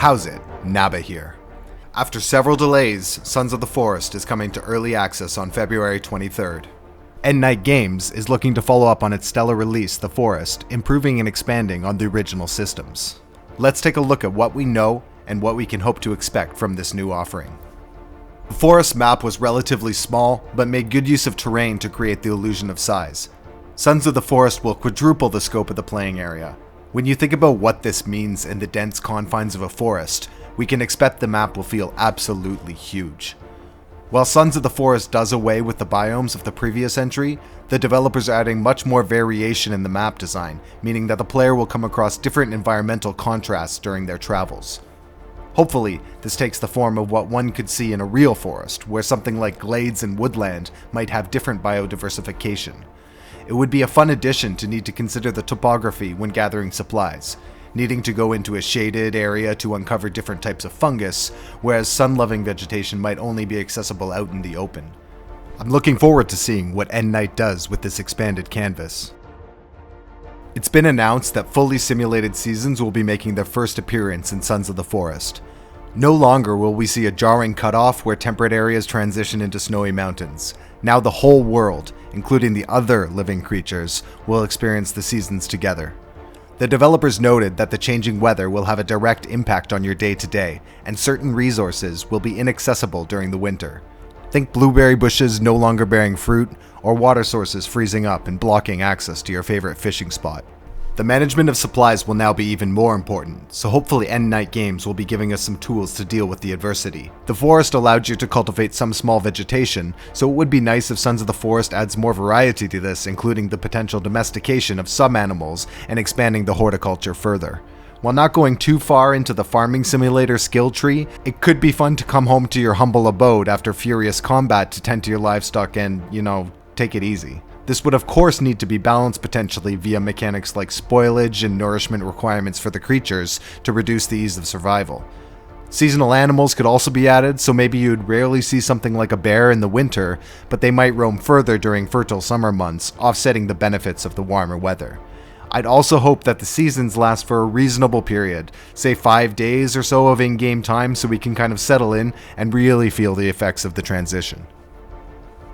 How's it? Naba here. After several delays, Sons of the Forest is coming to early access on February 23rd. Endnight Games is looking to follow up on its stellar release, The Forest, improving and expanding on the original systems. Let's take a look at what we know and what we can hope to expect from this new offering. The Forest map was relatively small, but made good use of terrain to create the illusion of size. Sons of the Forest will quadruple the scope of the playing area. When you think about what this means in the dense confines of a forest, we can expect the map will feel absolutely huge. While Sons of the Forest does away with the biomes of the previous entry, the developers are adding much more variation in the map design, meaning that the player will come across different environmental contrasts during their travels. Hopefully, this takes the form of what one could see in a real forest, where something like glades and woodland might have different biodiversification. It would be a fun addition to need to consider the topography when gathering supplies, needing to go into a shaded area to uncover different types of fungus, whereas sun-loving vegetation might only be accessible out in the open. I'm looking forward to seeing what Endnight does with this expanded canvas. It's been announced that fully simulated seasons will be making their first appearance in Sons of the Forest. No longer will we see a jarring cutoff where temperate areas transition into snowy mountains. Now the whole world, including the other living creatures, will experience the seasons together. The developers noted that the changing weather will have a direct impact on your day-to-day, and certain resources will be inaccessible during the winter. Think blueberry bushes no longer bearing fruit, or water sources freezing up and blocking access to your favorite fishing spot. The management of supplies will now be even more important, so hopefully Endnight Games will be giving us some tools to deal with the adversity. The forest allowed you to cultivate some small vegetation, so it would be nice if Sons of the Forest adds more variety to this, including the potential domestication of some animals and expanding the horticulture further. While not going too far into the farming simulator skill tree, it could be fun to come home to your humble abode after furious combat to tend to your livestock and, take it easy. This would of course need to be balanced potentially via mechanics like spoilage and nourishment requirements for the creatures to reduce the ease of survival. Seasonal animals could also be added, so maybe you'd rarely see something like a bear in the winter, but they might roam further during fertile summer months, offsetting the benefits of the warmer weather. I'd also hope that the seasons last for a reasonable period, say 5 days or so of in-game time, so we can kind of settle in and really feel the effects of the transition.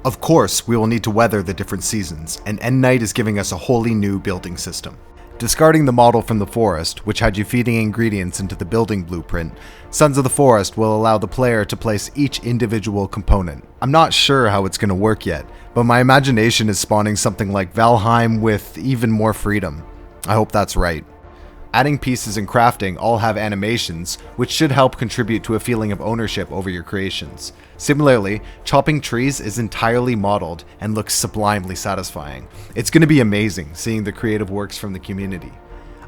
Of course, we will need to weather the different seasons, and Endnight is giving us a wholly new building system. Discarding the model from the forest, which had you feeding ingredients into the building blueprint, Sons of the Forest will allow the player to place each individual component. I'm not sure how it's going to work yet, but my imagination is spawning something like Valheim with even more freedom. I hope that's right. Adding pieces and crafting all have animations, which should help contribute to a feeling of ownership over your creations. Similarly, chopping trees is entirely modeled and looks sublimely satisfying. It's going to be amazing seeing the creative works from the community.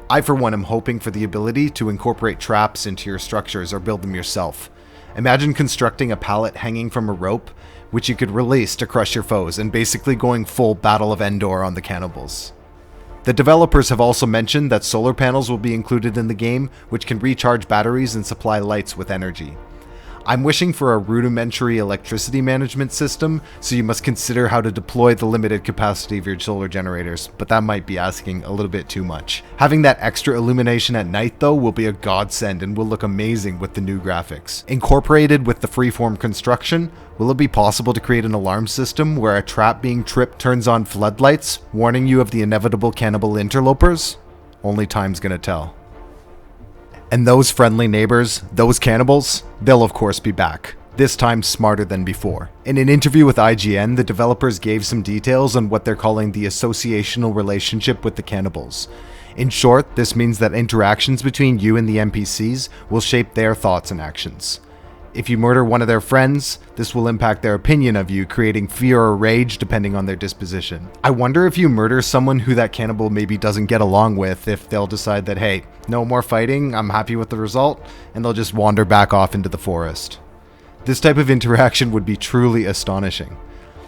I for one am hoping for the ability to incorporate traps into your structures or build them yourself. Imagine constructing a pallet hanging from a rope, which you could release to crush your foes, and basically going full Battle of Endor on the cannibals. The developers have also mentioned that solar panels will be included in the game, which can recharge batteries and supply lights with energy. I'm wishing for a rudimentary electricity management system, so you must consider how to deploy the limited capacity of your solar generators, but that might be asking a little bit too much. Having that extra illumination at night though will be a godsend and will look amazing with the new graphics. Incorporated with the freeform construction, will it be possible to create an alarm system where a trap being tripped turns on floodlights, warning you of the inevitable cannibal interlopers? Only time's gonna tell. And those friendly neighbors, those cannibals, they'll of course be back, this time smarter than before. In an interview with IGN, the developers gave some details on what they're calling the Associational Relationship with the cannibals. In short, this means that interactions between you and the NPCs will shape their thoughts and actions. If you murder one of their friends, this will impact their opinion of you, creating fear or rage depending on their disposition. I wonder if you murder someone who that cannibal maybe doesn't get along with, if they'll decide that, hey, no more fighting, I'm happy with the result, and they'll just wander back off into the forest. This type of interaction would be truly astonishing.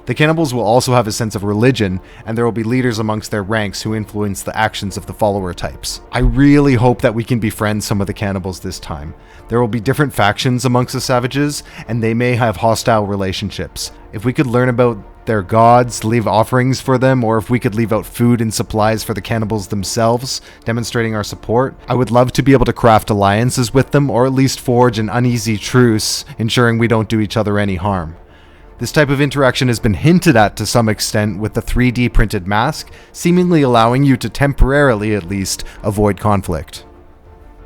The cannibals will also have a sense of religion, and there will be leaders amongst their ranks who influence the actions of the follower types. I really hope that we can befriend some of the cannibals this time. There will be different factions amongst the savages, and they may have hostile relationships. If we could learn about their gods, leave offerings for them, or if we could leave out food and supplies for the cannibals themselves, demonstrating our support. I would love to be able to craft alliances with them, or at least forge an uneasy truce, ensuring we don't do each other any harm. This type of interaction has been hinted at to some extent with the 3D printed mask, seemingly allowing you to temporarily at least avoid conflict.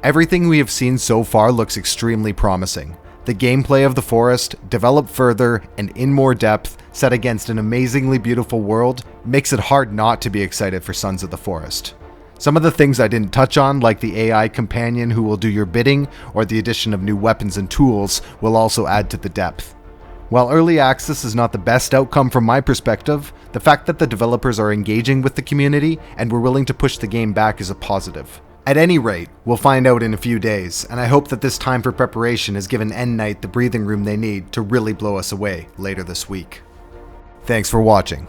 Everything we have seen so far looks extremely promising. The gameplay of the forest, developed further and in more depth, set against an amazingly beautiful world, makes it hard not to be excited for Sons of the Forest. Some of the things I didn't touch on, like the AI companion who will do your bidding, or the addition of new weapons and tools, will also add to the depth. While early access is not the best outcome from my perspective, the fact that the developers are engaging with the community and were willing to push the game back is a positive. At any rate, we'll find out in a few days, and I hope that this time for preparation has given Endnight the breathing room they need to really blow us away later this week. Thanks for watching.